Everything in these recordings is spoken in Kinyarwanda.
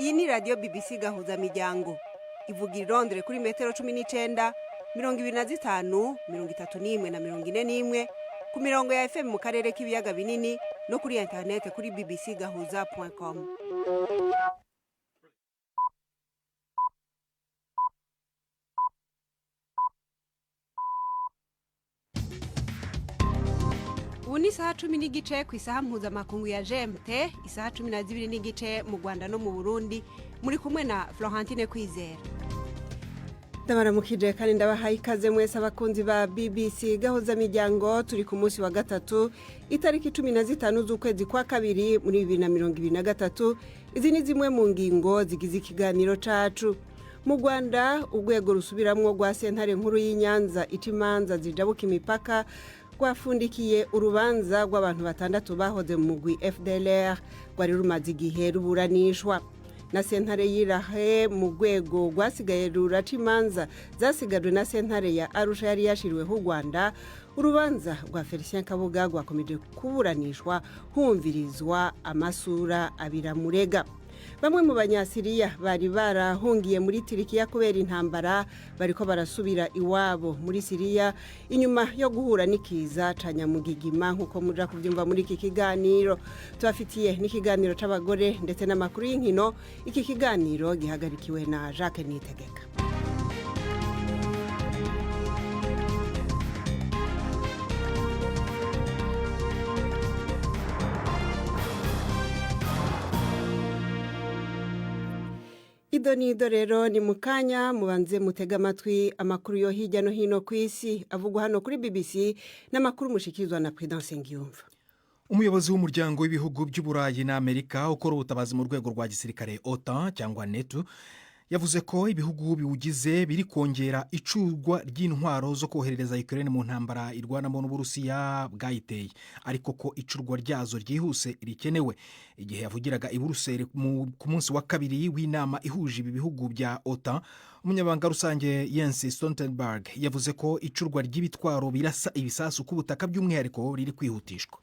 Iyi ni radio BBC gahuza miryango. Ivuga i Londres kuri metero 19, 25, 31 na 41 ku mirongo ya FM mu karere k'ibiyaga binini no kuri internet kuri bbcgahuza.com. Ubu ni isaha 10 n'igice ku isaha mpuzamakungu ya GMT, isaha 12 n'igice mu Rwanda no mu Burundi, muri kumwe na Florentine Kwizera. Ndabaramukije kandi ndabahaye ikaze mwese abakunzi ba BBC gahuza miryango. Turi ku munsi wa gatatu itariki 15 z'ukwezi kwa kabiri muri 2023. Izi ni zimwe mu ngingo zigize ikiganiro cacu. Mu Rwanda urwego rusubiramwo rwa sentare nkuru y'Inyanza itimanza zijabuka imipaka rwafundikiye urubanza rw'abantu batandatu bahoze mu mugwi FDLR rwari rumaze igihe ruburanishwa na sentare y'Irahe mu rwego rwasigaye ruraca imanza zasigajwe na sentare ya Arusha yari yashiriweho u Rwanda. Urubanza rwa Felicien Kabuga rwakomeje kuburanishwa humvirizwa amasura abiramurega. Bamwe mu banyasiriya bari barahungiye muri Turikiya kubera intambara bariko barasubira iwabo muri Siriya inyuma yo guhura n'ikiza ca nyamugigima nkuko muja kuvyumva muri iki kiganiro. Tubafitiye n'ikiganiro c'abagore ndetse n'amakuru y'inkino. Iki kiganiro gihagarikiwe na Jacques Nitegeka. Idonido rero ni mukanya mubanze mutega amatwi amakuru yo hirya no hino ku isi avugwa hano kuri BBC n'amakuru mushikizwa na Prudence Ngiyumva. Umuyobozi w'umuryango w'ibihugu by'Uburayi na Amerika ukora ubutabazi mu rwego rwa gisirikare OTAN cyangwa NATO yavuze ko ibihugu biwugize biri kongera icurwa ry'intwaro zo koherereza Ukraine mu ntambara irwanamo n'Uburusiya bwayiteye, ariko ko icurwa ryazo ryihuse rikenewe. Igihe yavugiraga i Buruseli ku munsi wa kabiri w'inama ihuje ibi bihugu bya OTAN, umunyabanga rusange Jens Stoltenberg yavuze ko icurwa ry'ibitwaro birasa ibisasu ku butaka by'umwihariko riri kwihutishwa.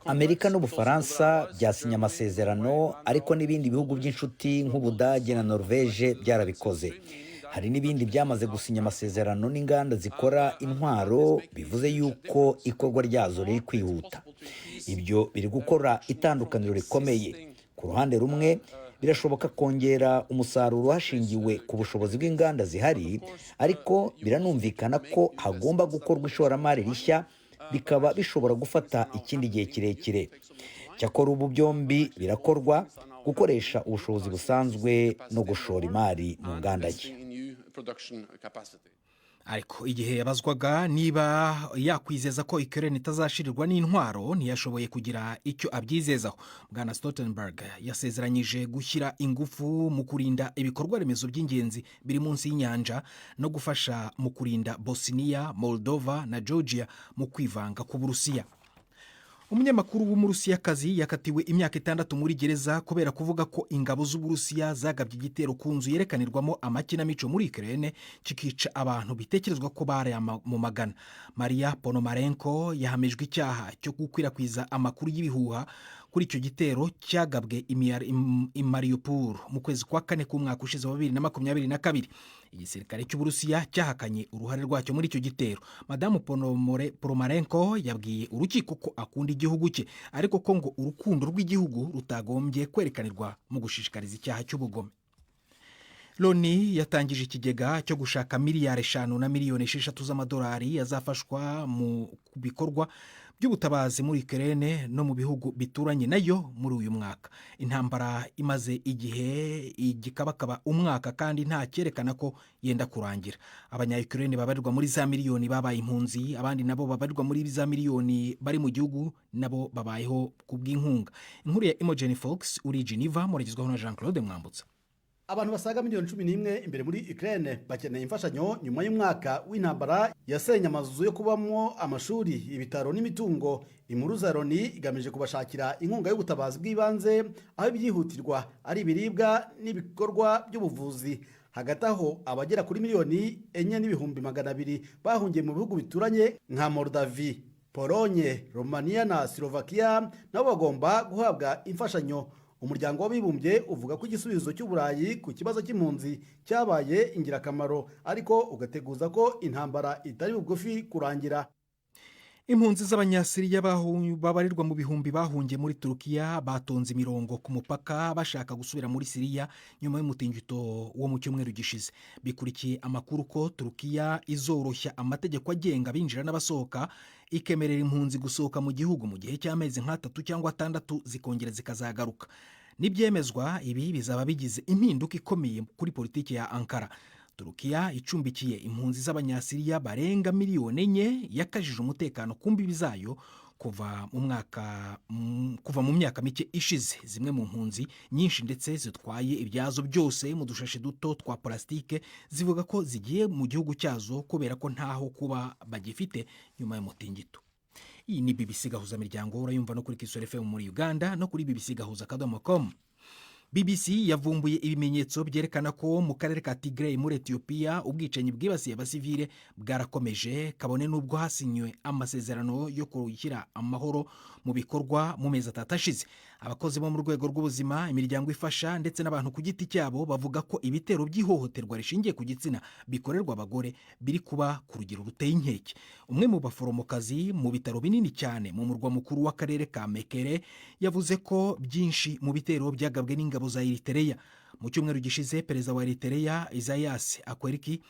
Amerika n'Ubufaransa byasinye amasezerano, ariko n'ibindi bihugu by'inshuti nk'Ubudage na Norvege byarabikoze. Hari n'ibindi byamaze gusinya amasezerano n'inganda zikora intwaro, bivuze yuko ikorwa ryazo riri kwihuta. Ibyo biri gukora itandukaniro rikomeye. Ku ruhande rumwe birashoboka kongera umusaruro hashingiwe ku bushobozi bw'inganda zihari, ariko biranumvikana ko hagomba gukorwa ishoramari rishya, bikaba bishobora gufata ikindi gihe kirekire. Cyakora ubu byombi birakorwa, gukoresha ubushobozi busanzwe no gushora imari mu nganda ye. Ariko igihe yabazwaga niba yakwizeza ko Ukraine itazashirirwa n'intwaro, ntiyashoboye kugira icyo abyizezaho. Bwana Stoltenberg yasezeranyije gushyira ingufu mu kurinda ibikorwa remezo by'ingenzi biri munsi y'inyanja no gufasha mu kurinda Bosnia, Moldova na Georgia mu kwivanga ku Burusiya. Umunyamakuru w'Umurusiyakazi yakatiwe imyaka 6 muri gereza kubera kuvuga ko ingabo z'Uburusiya zagabye igitero ku nzu yerekanirwamo amakinamico muri Ukraine kikica abantu bitekerezwa ko bari mu magana. Maria Ponomarenko yahamijwe icyaha cyo gukwirakwiza amakuru y'ibihuha kuri icyo gitero cyagabwe i Mariupol mu kwezi kwa 4 k'umwaka ushize wa 2022. Igisirikare cy'Uburusiya cyahakanye uruhare rwacyo muri icyo gitero. Madamu Ponomarenko yabwiye urukiko ko akunda igihugu cye, ariko ko ngo urukundo rw'igihugu rutagombye kwerekanirwa mu gushishikariza icyaha cy'ubugome. Loni yatangije ikigega cyo gushaka miliyari 5 na miliyoni 6 z'amadolari yazafashwa mu bikorwa by'ubutabazi muri Ukraine no mu bihugu bituranye nayo muri uyu mwaka. Intambara imaze igihe igikabakaba umwaka kandi nta cyerekana ko yenda kurangira. Abanya-Ukraine babarirwa muri za miliyoni babaye impunzi, abandi nabo babarirwa muri za miliyoni bari mu gihugu nabo babayeho kubw'inkunga. Inkuru ya Imogen Fox uri Geneva murigizwaho na Jean-Claude Mwambutsa. Abantu basaga miliyoni 11 imbere muri Ukraine bakeneye imfashanyo nyuma y'umwaka w'intambara yasenya amazu yo kubamo, amashuri, ibitaro n'imitungo. Inkuru za Loni igamije kubashakira inkunga y'ubutabazi bw'ibanze, aho byihutirwa ari ibiribwa n'ibikorwa by'ubuvuzi. Hagati aho abagera kuri miliyoni 4,200 bahungiye mu bihugu bituranye nka Moldavie, Polonye, Romania na Slovakia nabo bagomba guhabwa imfashanyo. umuryango w'abibumbye uvuga ko igisubizo cy'uburayi ku kibazo cy'impunzi cyabaye ingirakamaro ariko ugateguza ko intambara itari bugufi kurangira. Impunzi z'abanyasiriya babarirwa mu bihumbi bahungiye muri Turukiya batonze imirongo ku mupaka bashaka gusubira muri Siriya nyuma y'umutingito wo mu cyumweru gishize. Bikurikiye amakuru ko Turukiya izoroshya amategeko agenga abinjira n'abasohoka, ikemerera impunzi gusohoka mu gihugu mu gihe cy'amezi nk'3 cyangwa 6 zikongera zikazagaruka. Nibyemezwa, ibi bizaba bigize impinduka ikomeye kuri politiki ya Ankara. Turukiya icumbikiye impunzi z'abanyasiriya barenga miliyoni 4 yakajije umutekano ku mbibi zayo kuva mu myaka mike ishize. Zimwe mu mpunzi nyinshi ndetse zitwaye ibyazo byose mu dushashi duto twa plastique zivuga ko zigiye mu gihugu cyazo kubera ko ntaho kuba bagifite nyuma y'umutingito. Iyi ni BBC Gahuza Miryango, urayumva no kuri Kisoro FM muri Uganda no kuri bbcgahuza.com. BBC yavumbuye ibimenyetso byerekana ko mu karere ka Tigray muri Ethiopia ubwicanyi bwibasiye abasivile bwarakomeje, kabone n'ubwo hasinywe amasezerano yo gushyira amahoro mu bikorwa mu mezi 3 ashize. Abakozi bo mu rwego rw'ubuzima, imiryango ifasha ndetse n'abantu ku giti cyabo bavuga ko ibitero by'ihohoterwa rishingiye ku gitsina bikorerwa abagore biri kuba ku rugero ruteye inkeke. Umwe mu baforomokazi mu bitaro binini cyane mu murwa mukuru w'akarere ka Mekele yavuze ko byinshi mu bitero byagabwe n'ingabo za Eritrea. Mu cyumweru gishize, perezida wa Eritrea Isaias Afwerki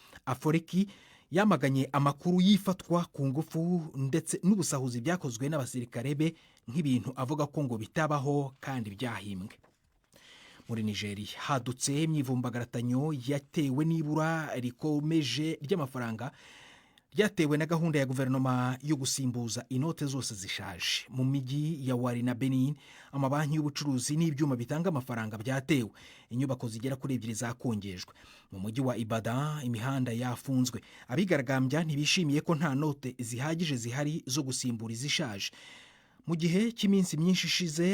yamaganye amakuru yifatwa ku ngufu ndetse n'ubusahuzi byakozwe n'abasirikare be nk'ibintu avuga ko ngo bitabaho kandi byahimbwe. Muri Nigeria hadutse imyivumbagatanyo yatewe n'ibura rikomeje ry'amafaranga ryatewe na gahunda ya guverinoma yo gusimbuza inote zose zishaje. Mu mijyi ya Wari na Benin, amabanki y'ubucuruzi n'ibyuma bitanga amafaranga byatewe. Inyubako zigera kuri 2 zakongejwe. Mu mujyi wa Ibadan imihanda yafunzwe. Abigaragambya ntibishimiye ko nta note zihagije zihari zo gusimbura izishaje. Mu gihe cy'iminsi myinshi ishize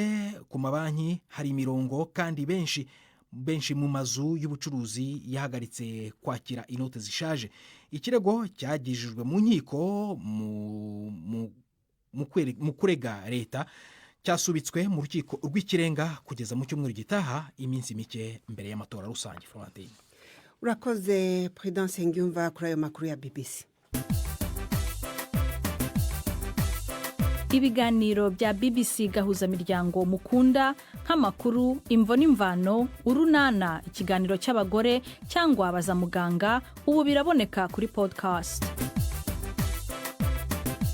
ku mabanki hari imirongo kandi benshi mu mazu y'ubucuruzi yahagaritse kwakira inote zishaje. Ikirego cyagejejwe mu nkiko mu kurega leta cyasubitswe mu rukiko rw'ikirenga kugeza mu cyumweru gitaha, iminsi mike mbere y'amatora rusange. Florentine, urakoze Prudence Ngiyumva kuri ayo makuru ya BBC. Ibiganiro bya BBC Gahuza Miryango mukunda nk'amakuru, imvo n'imvano, urunana, ikiganiro cy'abagore cyangwa baza muganga, ubu biraboneka kuri podcast.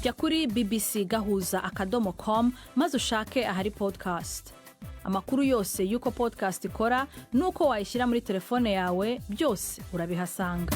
Jya kuri bbcgahuza.com maze ushake ahari podcast. Amakuru yose y'uko podcast ikora n'uko wayishyira muri telefone yawe byose urabihasanga.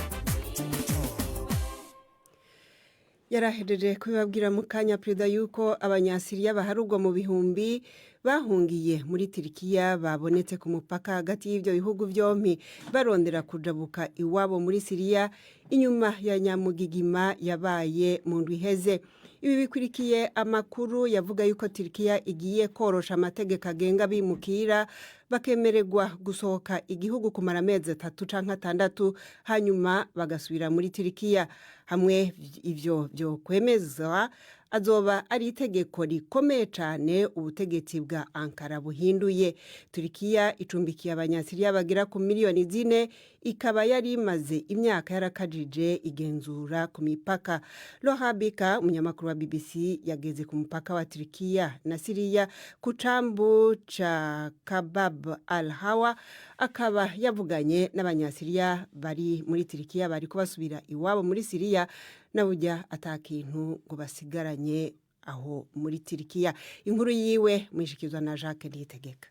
Yarahejeje kubibabwira mu kanya perezida yuko abanyasiriya baharugwa mu bihumbi bahungiye muri Turkiya babonetse ku mupaka hagati y'ibyo bihugu byombi barondera kujabuka iwabo muri Siriya inyuma ya nyamugigima yabaye mu ndwi iheze. Ibi bikurikiye amakuru yavuga yuko Turkiya igiye korosha amategeko agenga bimukira bakemererwa gusohoka igihugu kumara amezi 3 canke 6 hanyuma bagasubira muri Turkiya. Hamwe ivyo byo kwemezwa azoba ari itegeko rikomeye cyane ubutegetsi bwa Ankara buhinduye. Turkiya icumbikiye abanyasiriya bagira ku miliyoni 4, ikaba yari imaze imyaka yarakajije igenzura ku mipaka. Lohabika, umunyamakuru wa BBC, yageze ku mupaka wa Turkiya na Siriya ku cambu ca Kabab al-Hawa, akaba yavuganye n'abanyasiriya bari muri Turkiya bari kubasubira iwabo muri Siriya na burya atakintu ngo basigaranye aho muri Turkiya. Inkuru yiwe mwishikizwa na Jacques Niyitegeka.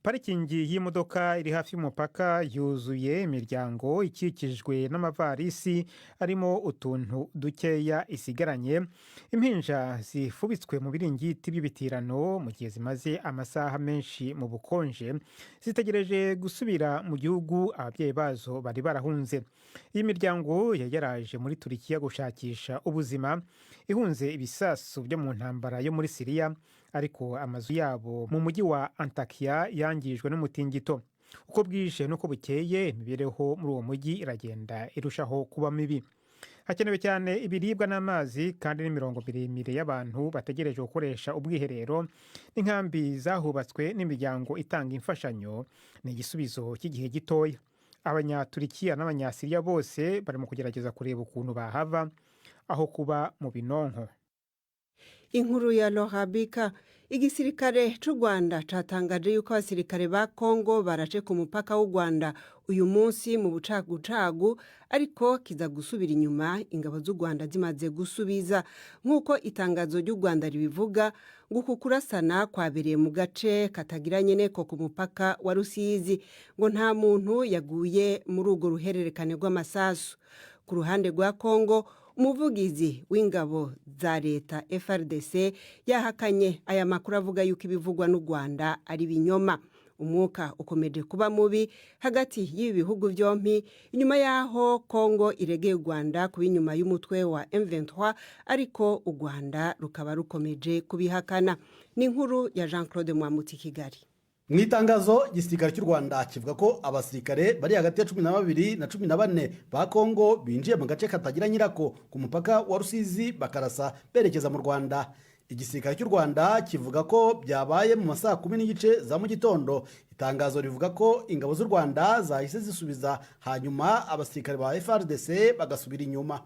Parikingi y'imodoka iri hafi y'umupaka yuzuye imiryango ikikijwe n'amavarisi arimo utuntu dukeya isigaranye. Impinja zifubitswe mu biringiti by'ibitirano mu gihe zimaze amasaha menshi mu bukonje zitegereje gusubira mu gihugu ababyeyi bazo bari barahunze. Iyi miryango yaraje muri Turkiya gushakisha ubuzima ihunze ibisasu byo mu ntambara yo muri Siriya, ariko amazu yabo mu mujyi wa Antakya yangijwe n'umutingito. Uko bwije nuko bukeye imibereho muri uwo mujyi iragenda irushaho kuba mibi. hakenewe cyane ibiribwa n'amazi kandi n'imirongo miremire y'abantu bategereje gukoresha ubwiherero n'inkambi zahubatswe n'imiryango itanga imfashanyo ni igisubizo cy'igihe gitoya. Abanyaturikiya n'abanyasiriya bose bari mu kugerageza kureba ukuntu bahava aho kuba mu binonko. Inkuru ya Lohabika. Igisirikare cy'u Rwanda cyatangaje yuko abasirikare ba Kongo barace ku mupaka w'u Rwanda uyu munsi mu bucagucagu, ariko kiza gusubira inyuma ingabo z'u Rwanda zimaze gusubiza. Nk'uko itangazo ry'u Rwanda ribivuga, ngo uku kurasana kwabereye mu gace katagiranye neko ku mupaka wa Rusizi, ngo nta muntu yaguye muri urwo ruhererekane rw'amasasu. Ku ruhande rwa Kongo, umuvugizi w'ingabo za leta FARDC yahakanye aya makuru avuga yuko ibivugwa n'u Rwanda ari binyoma. Umwuka ukomeje kuba mubi hagati y'ibi bihugu byombi inyuma yaho Kongo iregeye u Rwanda kuba inyuma y'umutwe wa M23, ariko u Rwanda rukaba rukomeje kubihakana. Ni inkuru ya Jean Claude Mwamutsi, Kigali. Mu itangazo igisirikare cy'u Rwanda kivuga ko abasirikare bari hagati ya 12 na 14 ba Kongo binjiye mu gace katagira nyirako ku mupaka wa Rusizi bakarasa berekeza mu Rwanda. Igisirikare cy'u Rwanda kivuga ko byabaye mu masaha 10:30 za mu gitondo. Itangazo rivuga ko ingabo z'u Rwanda zahise zisubiza, hanyuma abasirikare ba FARDC bagasubira inyuma.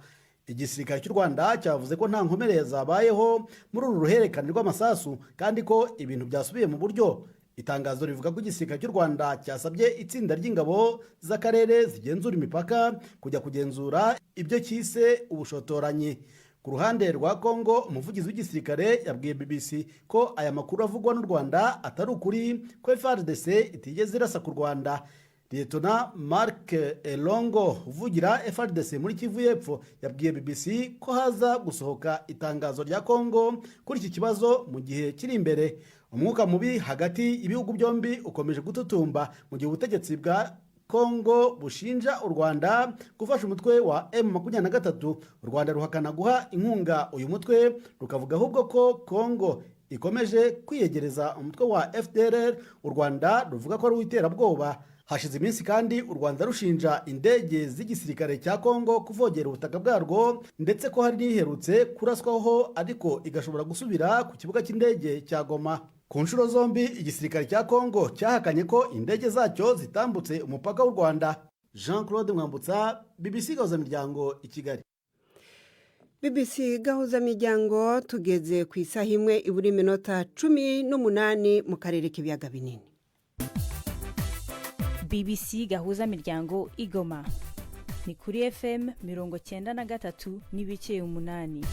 Igisirikare cy'u Rwanda cyavuze ko nta nkomereye zabayeho muri uru ruhererekane rw'amasasu kandi ko ibintu byasubiye mu buryo. Itangazo rivuga ko igisirikare cy'u Rwanda cyasabye itsinda ry'ingabo z'akarere zigenzura imipaka kujya kugenzura ibyo cyise ubushotoranyi. Ku ruhande rwa Kongo, umuvugizi w'igisirikare yabwiye BBC ko aya makuru avugwa n'u Rwanda atari ukuri, ko FARDC itigeze irasa ku Rwanda. Lieutenant Mark Elongo uvugira FARDC muri Kivu y'Epfo yabwiye BBC ko haza gusohoka itangazo rya Kongo kuri iki kibazo mu gihe kiri imbere. Umwuka mubi hagati y'ibihugu byombi ukomeje gututumba mu gihe ubutegetsi bwa Kongo bushinja u Rwanda gufasha umutwe wa M23. U Rwanda ruhakana guha inkunga uyu mutwe, rukavuga ahubwo ko Kongo ikomeje kwiyegereza umutwe wa FDLR. U Rwanda ruvuga ko ari uw'iterabwoba. Hashize iminsi kandi u Rwanda rushinja indege z'igisirikare cya Kongo kuvogera ubutaka bwarwo, ndetse ko hari n'iherutse kuraswaho ariko igashobora gusubira ku kibuga cy'indege cya Goma. Ku nshuro zombi igisirikare cya Kongo cyahakanye ko indege zacyo zitambutse umupaka w'u Rwanda. Jean Claude Mwambutsa, BBC Gahuzamiryango, i Kigali. BBC Gahuzamiryango, tugeze ku isaha imwe ibura iminota 18 mu karere k'ibiyaga binini. BBC Gahuzamiryango Igoma ni kuri FM 93.8.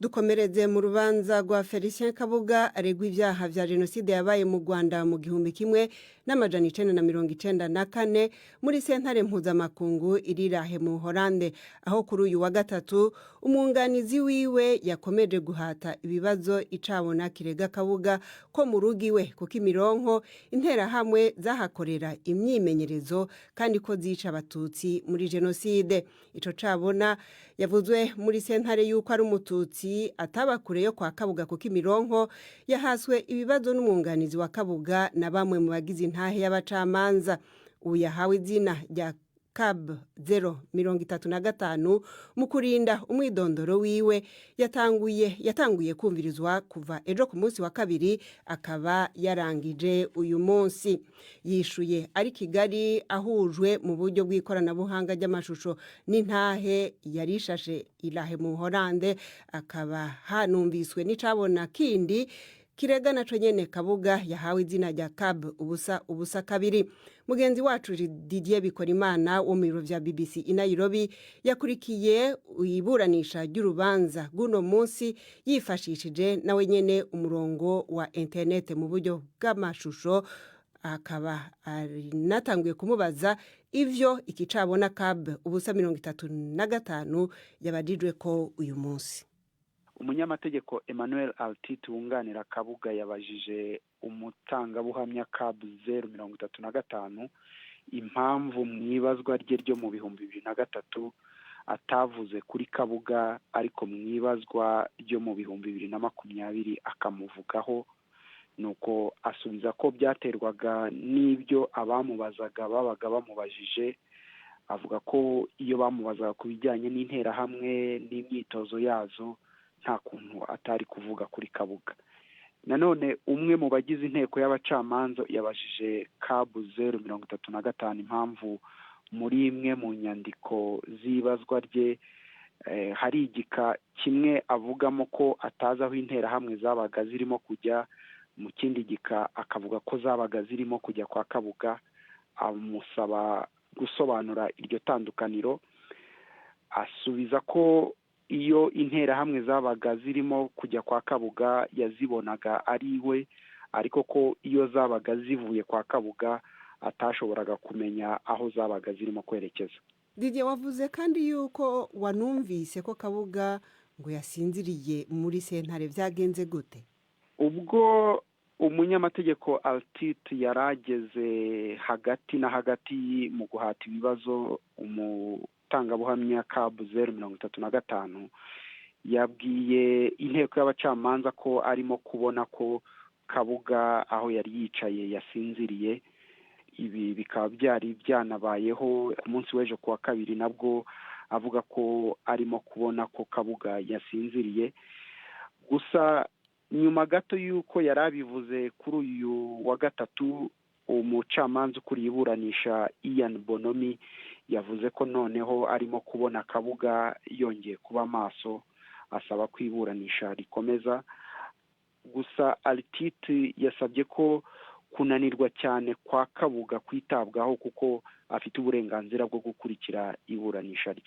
Dukomereze mu rubanza rwa Felicien Kabuga aregwa ibyaha bya jenoside yabaye mu Rwanda mu 1994 muri sentare mpuzamakungu irirahe mu Holande, aho kuri uyu wa gatatu umwunganizi wiwe yakomeje guhata ibibazo icabona kirega Kabuga ko mu rugo iwe kuko imironko interahamwe zahakorera imyimenyerezo kandi ko zica abatutsi muri jenoside. Ico cabona yavuzwe muri sentare yuko ari umututsi ataba kure yo kwa Kabuga kuko imironko yahaswe ibibazo n'umwunganizi wa Kabuga na bamwe mu bagize intahe y'abacamanza. Uyahawe izina rya CAB 035 mu kurinda umwidondoro wiwe yatanguye kumvirizwa kuva ejo ku munsi wa kabiri, akaba yarangije uyu munsi. Yishuye ari Kigali ahujwe mu buryo bw'ikoranabuhanga ry'amashusho n'intahe yarishashe irahe mu Holande, akaba hanumviswe n'icabona kindi kirega naco nyene Kabuga yahawe izina rya CAB ubusa kabiri. Mugenzi wacu Didier Bikorimana wo mu biro vya BBC i Nairobi yakurikiye iburanisha ry'urubanza guno munsi yifashishije nawe nyene umurongo wa internet mu buryo bw'amashusho, akaba natanguye kumubaza ivyo ikicabona CAB ubusa 35 yabadijwe ko uyu munsi. Umunyamategeko Emmanuel Altiti wunganira Kabuga yabajije umutangabuhamya CAB 035 impamvu mwibazwa rye ryo mu 2003 atavuze kuri Kabuga ariko mwibazwa ryo mu 2020 akamuvugaho, nuko asubiza ko byaterwaga n'ibyo abamubazaga babaga bamubajije avuga ko iyo bamubazaga ku bijyanye n'interahamwe n'imyitozo yazo nta kuntu atari kuvuga kuri Kabuga. Nanone umwe mu bagize inteko y'abacamanza yabajije kabu 035 impamvu muri imwe mu nyandiko z'ibazwa rye hari igika kimwe avugamo ko atazi aho interahamwe zabaga zirimo kujya, mu kindi gika akavuga ko zabaga zirimo kujya kwa Kabuga. Amusaba gusobanura iryo tandukaniro, asubiza ko iyo interahamwe zabaga zirimo kujya kwa Kabuga yazibonaga ari iwe, ariko ko iyo zabaga zivuye kwa Kabuga atashoboraga kumenya aho zabaga zirimo kwerekeza. Didier, wavuze kandi yuko wanumvise ko Kabuga ngo yasinziriye muri sentare, byagenze gute? Ubwo umunyamategeko Altito yarageze hagati na hagati mu guhata ibibazo umutangabuhamya kabu 035 yabwiye inteko y'abacamanza ko arimo kubona ko Kabuga aho yari yicaye yasinziriye. Ibi bikaba byari byanabayeho umunsi w'ejo kuwa kabiri, nabwo avuga ko arimo kubona ko Kabuga yasinziriye. Gusa nyuma gato y'uko yari abivuze kuri uyu wa gatatu, umucamanza ukuriye iburanisha Ian Bonomi yavuze ko noneho arimo kubona Kabuga yongeye kuba maso, asaba ko iburanisha rikomeza. Gusa Altito yasabye ko kunanirwa cyane kwa Kabuga kwitabwaho kuko afite uburenganzira bwo gukurikira iburanisha rye.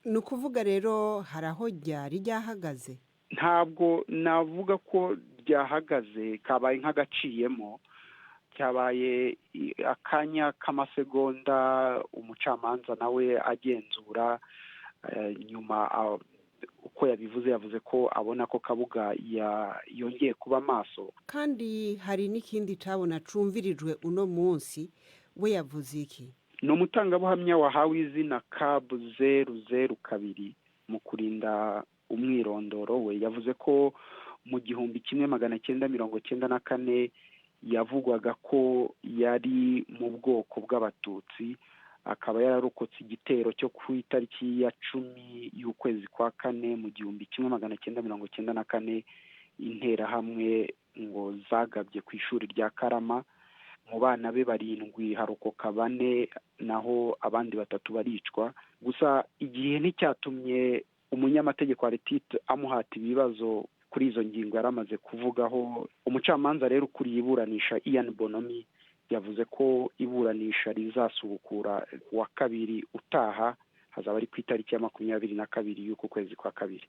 Ni ukuvuga rero hari aho ryari ryahagaze? Ntabwo navuga ko ryahagaze, kabaye nk'agaciyemo, cyabaye akanya k'amasegonda umucamanza nawe agenzura. Nyuma uko yabivuze yavuze ko abona ko Kabuga yongeye kuba maso. Kandi hari n'ikindi cabona cumvirijwe uno munsi, we yavuze iki? Ni umutangabuhamya wahawe izina kabu 002 mu kurinda umwirondoro we. Yavuze ko mu 1994 yavugwaga ko yari mu bwoko bw'abatutsi, akaba yararokotse igitero cyo ku itariki ya 10 y'ukwezi kwa 4 mu 1994, interahamwe ngo zagabye ku ishuri rya Karama. Mu bana be 7 harokoka 4, naho abandi 3 baricwa. Gusa igihe nticyatumye umunyamategeko Altito amuhata ibibazo kuri izo ngingo yaramaze kuvugaho. Umucamanza rero ukuriye iburanisha Ian Bonomi yavuze ko iburanisha rizasubukura wa kabiri utaha, hazaba ari ku itariki ya 22 y'uko kwezi kwa kabiri.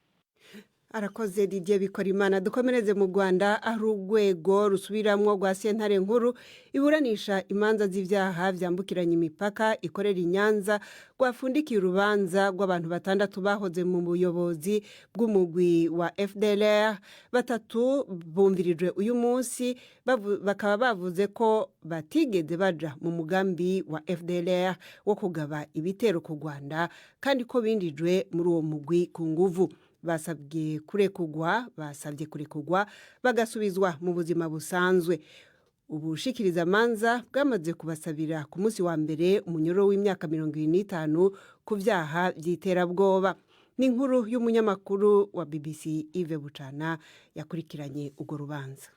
Arakoze Didier Bikorimana. Dukomereze mu Rwanda, aho urwego rusubiramwo rwa sentare nkuru iburanisha imanza z'ivyaha vyambukiranya imipaka ikorera i Nyanza rwafundikiye urubanza rw'abantu 6 bahoze mu buyobozi bw'umugwi wa FDLR. 3 bumvirijwe uyu munsi, bakaba bavuze ko batigeze baja mu mugambi wa FDLR wo kugaba ibitero ku Rwanda, kandi ko bindijwe muri uwo mugwi ku nguvu. Basabye kurekugwa bagasubizwa mu buzima busanzwe. Ubushikiriza manza bwamaze kubasabira ku munsi wa mbere umunyoro w'imyaka 25 ku vyaha vy'iterabwoba. Ni inkuru y'umunyamakuru wa BBC Yves Bucana yakurikiranye urwo rubanza.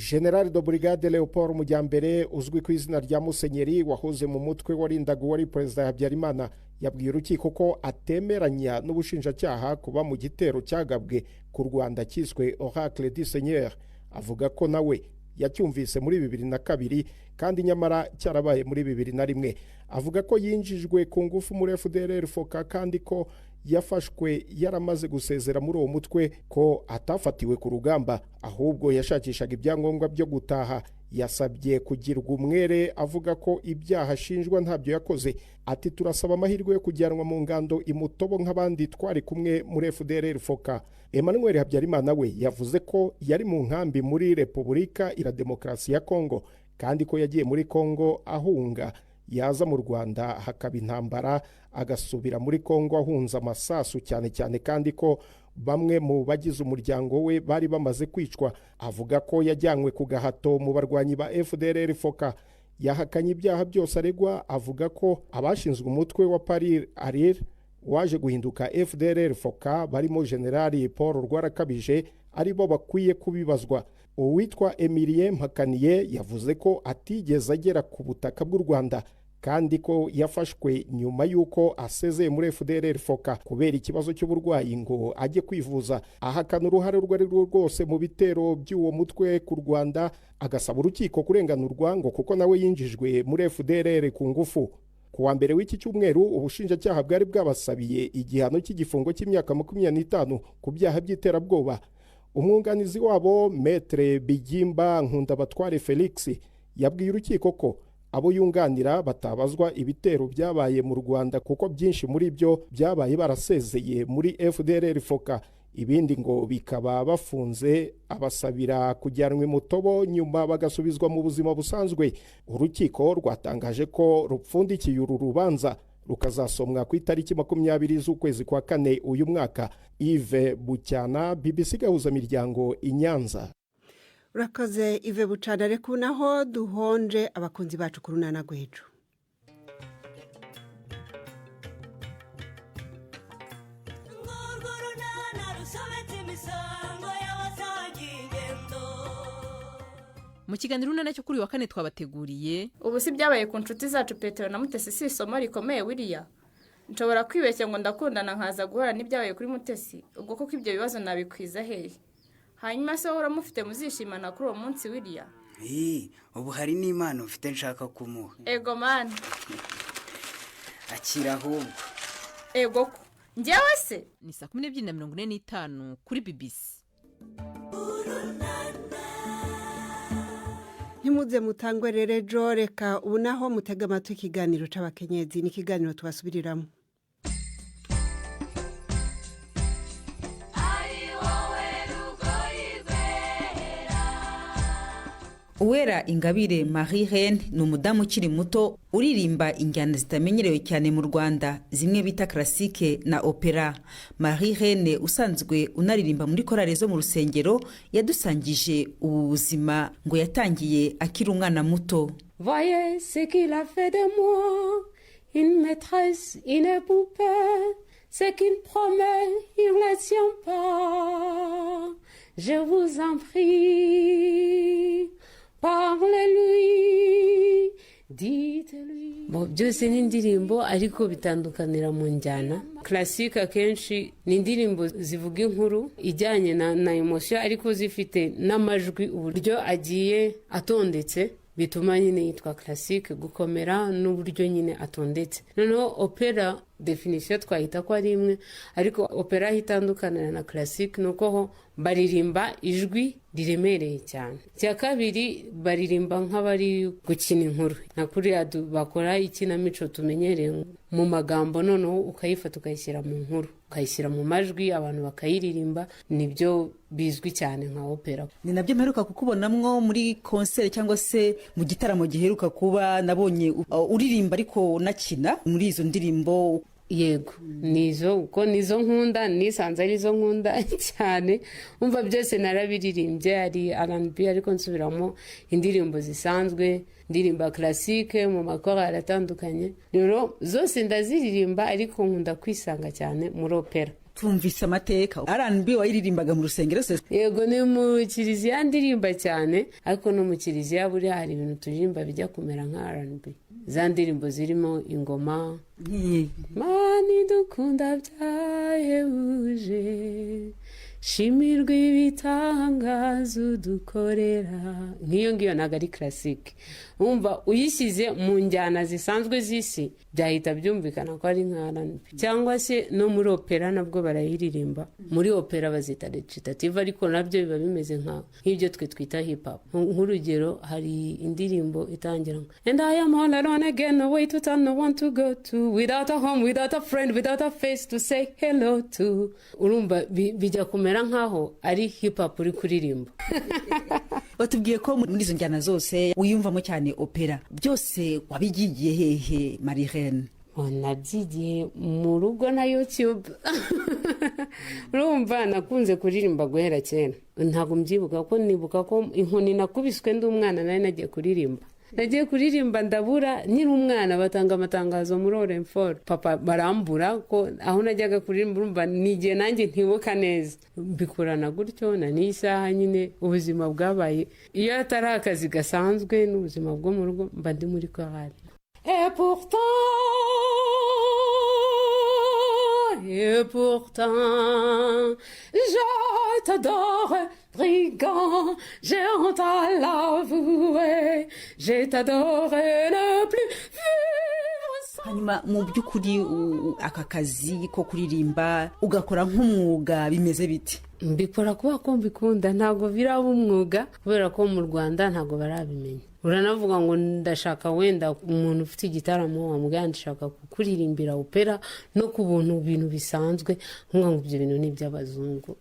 General de Brigade Leopold Mujyambere, uzwi ku izina rya Musenyeri, wahoze mu mutwe warindaga wari Perezida Habyarimana, yabwiye urukiko ko atemeranya n'ubushinjacyaha kuba mu gitero cyagabwe ku Rwanda cyiswe Oracle du Seigneur. Avuga ko nawe yacyumvise muri 2002 kandi nyamara cyarabaye muri 2001. Avuga ko yinjijwe ku ngufu muri FDLR foka kandi ko yafashwe yaramaze gusezera muri uwo mutwe, ko atafatiwe ku rugamba ahubwo yashakishaga ibyangombwa byo gutaha. Yasabye kugirwa umwere, avuga ko ibyaha ashinjwa ntabyo yakoze. Ati turasaba amahirwe yo kujyanwa mu ngando imutobo nk'abandi twari kumwe muri FDLR foka. Emmanuel Habyarimana we yavuze ko yari mu nkambi muri Repubulika Iharanira Demokarasi ya Kongo, kandi ko yagiye muri Kongo ahunga, yaza mu Rwanda hakaba intambara agasubira muri Kongo ahunza amasasu cyane cyane, kandi ko bamwe mu bagize umuryango we bari bamaze kwicwa. Avuga ko yajyanywe ku gahato mu barwanyi ba FDLR foka. yahakanye ibyaha byose aregwa, avuga ko abashinzwe umutwe wa Paris Arir waje guhinduka FDLR Foka barimo Generali Paul Rwarakabije aribo bakwiye kubibazwa. Uwitwa Emilien Mpakaniye yavuze ko atigeze agera ku butaka bw'u Rwanda kandi ko yafashwe nyuma y'uko asezeye muri FDLR Foka kubera ikibazo cy'uburwayi ngo ajye kwivuza. Ahakana uruhare rwe rwose mu bitero by'uwo mutwe ku Rwanda, agasaba urukiko kurenganurwa ngo kuko nawe yinjijwe muri FDLR ku ngufu. Ku wa mbere w'iki cyumweru ubushinjacyaha bwari bwabasabiye igihano cy'igifungo cy'imyaka 25 ku byaha by'iterabwoba. Umwunganizi wabo Maître Bigimba Nkundabatware Felix yabwiye urukiko ko abo yunganira batabazwa ibitero byabaye mu Rwanda kuko byinshi muri byo byabaye barasezeye muri FDLR Foka, ibindi ngo bikaba bafunze, abasabira kujyanwa mu tobo nyuma bagasubizwa mu buzima busanzwe. Urukiko rwatangaje ko rupfundikiye uru rubanza rukazasomwa ku itariki 20 z'ukwezi kwa kane uyu mwaka. Yves Bucyana, BBC Gahuzamiryango, i Nyanza. Urakoze Yves Bucyana. Reka naho duhonje abakunzi bacu ku runana rw'ejo. Mu kiganiro runana cyo kuri wa kane twabateguriye, ubu si byabaye ku nshuti zacu Petero na Mutesi si isomo rikomeye William. Nshobora kwibeshya ngo ndakundana nkaza guhora n'ibyabaye kuri Mutesi, ubwo koko ibyo bibazo nabikwiza hehe? Hanyuma se wowe mufite muzishimana kuri uwo munsi William? Ubu hari n'Imana ufite nshaka kumuha. Ego man. Akira ahubwo. Ego ko. Njyewe se ni 12:45 kuri BBC. Ntimuze mutangwe rero reka ubu naho mutega amatwi ikiganiro c'abakenyezi, ni ikiganiro tubasubiriramo. Uwera Ingabire Marie Reine ni umudamu ukiri muto uririmba injyana zitamenyerewe cyane mu Rwanda, zimwe bita classique na opera. Marie Reine usanzwe unaririmba muri korale zo mu rusengero yadusangije ubuzima ngo yatangiye akiri umwana muto. Voyez ce qu'il a fait de moi, une maîtresse, une poupée, ce qu'il promet, il ne le tient pas. Je vous en prie, parlez-lui, dites-lui. Byose ni indirimbo ariko bitandukanira mu njyana. Classique akenshi ni indirimbo zivuga inkuru ijyanye na emotion ariko zifite n'amajwi, uburyo agiye atondetse bituma nyine yitwa classique, gukomera n'uburyo nyine atondetse. Noneho opera definition twahita ko ari imwe, ariko opera hitandukanira na classique nuko ho baririmba ijwi riremereye cyane. Cya kabiri baririmba nk'abari gukina inkuru, na kuriya bakora ikinamico tumenyereye mu magambo, noneho ukayifata ukayishyira mu nkuru, ukayishyira mu majwi, abantu bakayiririmba. Nibyo bizwi cyane nka opera. Ni nabyo mperuka kukubonamwo muri concert cyangwa se mu gitaramo giheruka kuba, nabonye uririmba ariko unakina muri izo ndirimbo. Yego, nizo uko nizo nkunda, nisanze ari zo nkunda cyane. Umva byose narabiririmbye, ari R&B ariko nsubiramo indirimbo zisanzwe, ndirimba classique mu makorali atandukanye. Rero zose ndaziririmba ariko nkunda kwisanga cyane muri opera. Tumvise amateka. R&B wayiririmbaga mu rusengero se? Yego, ni mu kiliziya ndirimba cyane, ariko no mu kiliziya buri hari ibintu turirimba bijya kumera nka R&B. Za ndirimbo zirimo ingoma, mani dukunda byahebuje, shimirwa ibitangaza udukorera. Nk'iyo ngiyo ntabwo ari classique. Umva uyishyize mu njyana zisanzwe z'isi byahita byumvikana ko ari nka R&B. Cyangwa se no muri opera nabwo barayiririmba. Muri opera bazita recitative, ariko nabyo biba bimeze nk'ibyo twe twita hip hop. Nk'urugero hari indirimbo itangira ngo and I am all alone again, no way to turn, no one to go to, without a home, without a friend, without a face to say hello to. Urumva bijya kumera nkaho ari hip hop uri kuririmba. Batubwiye ko muri izo njyana zose wiyumvamo cyane opera. Byose wabigiye hehe Marie Reine? Nabyigiye mu rugo na YouTube. Urumva nakunze kuririmba guhera kera. Ntabwo mbyibuka ko nibuka ko inkoni nakubiswe ndi umwana nari nagiye kuririmba. nagiye kuririmba ndabura nkiri umwana batanga amatangazo muri Orenfort papa barambura ko aho najyaga kuririmba urumva nigiye nanjye ntibuka neza bikurana gutyo na n'isaha nyine ubuzima bwabaye iyo atari akazi gasanzwe n'ubuzima bwo mu rugo mba ndi muri chorale. Et pourtant, je t'adore, brigand, j'ai honte à l'avouer, je t'adore ne plus vivre sans. hanyuma mu by'ukuri aka kazi ko kuririmba ugakora nk'umwuga bimeze biti? Mbikora kubera ko mbikunda, ntabwo biraba umwuga kubera ko mu Rwanda ntabwo barabimenya. Uranavuga ngo ndashaka wenda umuntu ufite igitaramo wamuganda ndashaka kuririmbira opera no ku buntu bintu bisanzwe nkuvuga ngo ibyo bintu ni iby'abazungu.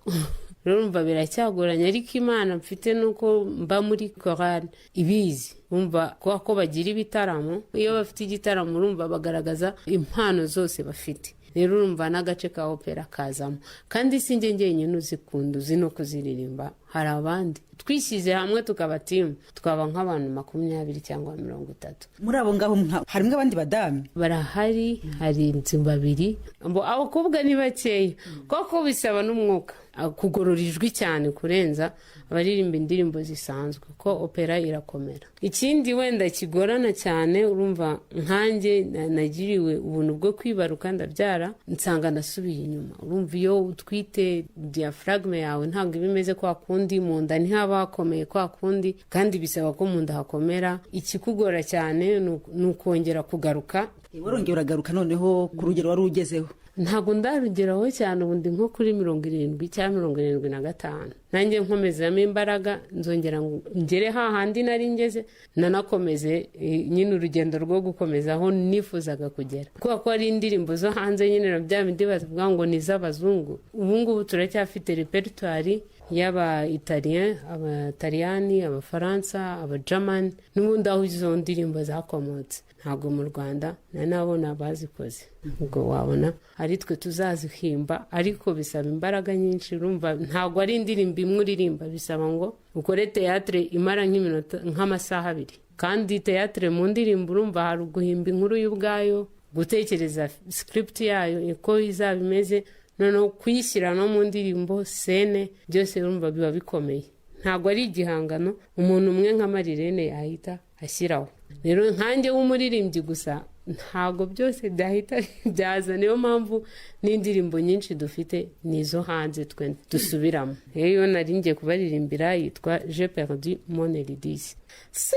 Urumva biracyagoranye ariko Imana mfite nuko mba muri chorale ibizi. Umva ko bagira ibitaramo, iyo bafite igitaramo urumva bagaragaza impano zose bafite. Rero urumva n'agace ka opera kazamo kandi sinjye njyenyine uzikunda uzi no kuziririmba, hari abandi twishyize hamwe tukaba timu twaba nk'abantu 20 cyangwa 30. Muri abo ngabo harimo abandi badami barahari, hari inzu babiri abakobwa ni bakeya koko bisaba n'umwuka kugorora ijwi cyane kurenza abaririmba indirimbo zisanzwe ko opera irakomera. Ikindi wenda kigorana cyane urumva nkanjye nagiriwe ubuntu bwo kwibaruka ndabyara nsanga nasubiye inyuma. Urumva iyo utwite diaphragme yawe ntabwo ibimeze kwa kundi, mu nda ntihaba hakomeye kwa kundi kandi bisaba ko mu nda hakomera. Ikikugora cyane ni ukongera kugaruka. Warongera uragaruka noneho ku rugero wari ugezeho? Ntabwo ndarugeraho cyane, ubundi nko kuri 70 cyangwa 75. Nanjye nkomezamo imbaraga nzongera ngere hahandi nari ngeze nanakomeze nyine urugendo rwo gukomeza aho nifuzaga kugera. Kuko ko ari indirimbo zo hanze nyine na bya bindi bavuga ngo ni z'abazungu. Ubu ngubu turacyafite repertoire y'aba Italien, Abataliyani, Abafaransa, Abagerman n'ubundi aho izo ndirimbo zakomotse. Ntabwo mu Rwanda nabona bazikoze. Ubwo wabona ari twe tuzazihimba ariko bisaba imbaraga nyinshi. Urumva ntabwo ari indirimbo imwe uririmba, bisaba ngo ukore teatre imara nk'iminota nk'amasaha 2 kandi teatre mu ndirimbo urumva hari uguhimba inkuru y'ubwayo, gutekereza script yayo uko izaba imeze, noneho kuyishyira no mu ndirimbo scene byose urumva biba bikomeye. Ntabwo ari igihangano umuntu umwe nka Marirene yahita ashyiraho. Rero nkanjye w'umuririmbyi gusa ntabwo byose byahita byaza. Niyo mpamvu n'indirimbo nyinshi dufite nizo hanze twe dusubiramo. Iyo nari ngiye kubaririmbira yitwa J'ai perdu mon Eurydice. Si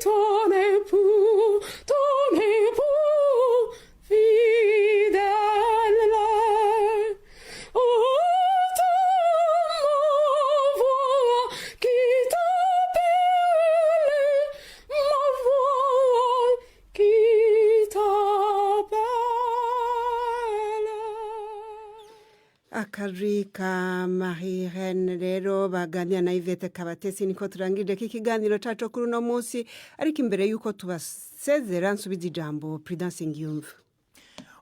ton époux fidèle akajwi ka Marie-Reine rero baganira na Yvette Kabatesi. Niko turangije ikiganiro cyacu kuri uno munsi, ariko imbere y'uko tubasezera nsubiza ijambo Prudence Ngiyumva.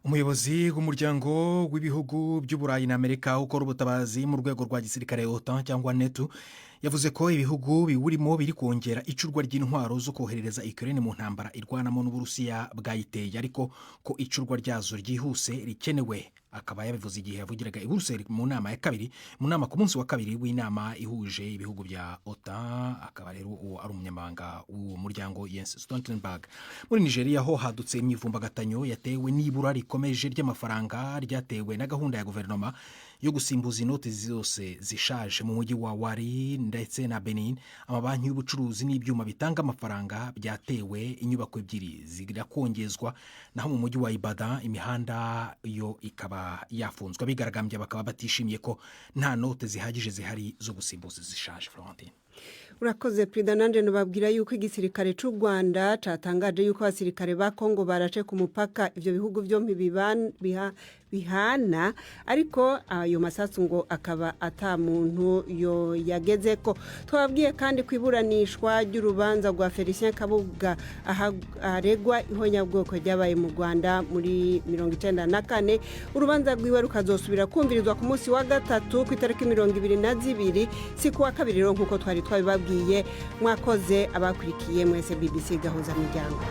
Umuyobozi w'umuryango w'ibihugu by'Uburayi na Amerika ukora ubutabazi mu rwego rwa gisirikare OTAN cyangwa NATO yavuze ko ibihugu biwurimo biri kongera icurwa ry'intwaro zo koherereza Ukraine mu ntambara irwanamo n'Uburusiya bwayiteye, ariko ko icurwa ryazo ryihuse rikenewe. Akaba yabivuze igihe yavugiraga i Buruseli mu nama ya kabiri, mu nama ku munsi wa kabiri w'inama ihuje ibihugu bya OTAN. Akaba rero ari umunyamabanga w'umuryango Jens Stoltenberg. Muri Nigeria ho hadutse imyivumbagatanyo yatewe n'ibura rikomeje ry'amafaranga ryatewe na gahunda ya guverinoma yo gusimbuza inoti zose zishaje mu mujyi wa Wari ndetse na Benin. Amabanki y'ubucuruzi n'ibyuma bitanga amafaranga byatewe, inyubako ebyiri zirakongezwa, naho mu mujyi wa Ibadan imihanda yo ikaba yafunzwe. Abigaragambya bakaba batishimiye ko nta note zihagije zihari zo gusimbuza zishaje. Florentine, urakoze Prida. Nanje nubabwira yuko igisirikare cy'u Rwanda catangaje yuko abasirikare ba Kongo barace ku mupaka ivyo bihugu byombi bihana, ariko ayo masasu ngo akaba ata muntu yo yageze ko. Twabwiye kandi kwiburanishwa ry'urubanza rwa Felicien Kabuga aregwa ihonyabwoko ryabaye mu Rwanda muri 1994. Urubanza rwiwe rukazosubira kumvirizwa ku munsi wa gatatu ku itariki 22 si kuwa kabiri nkuko twari twabibabwiye. Mwakoze abakurikiye mwese BBC gahuza miryango.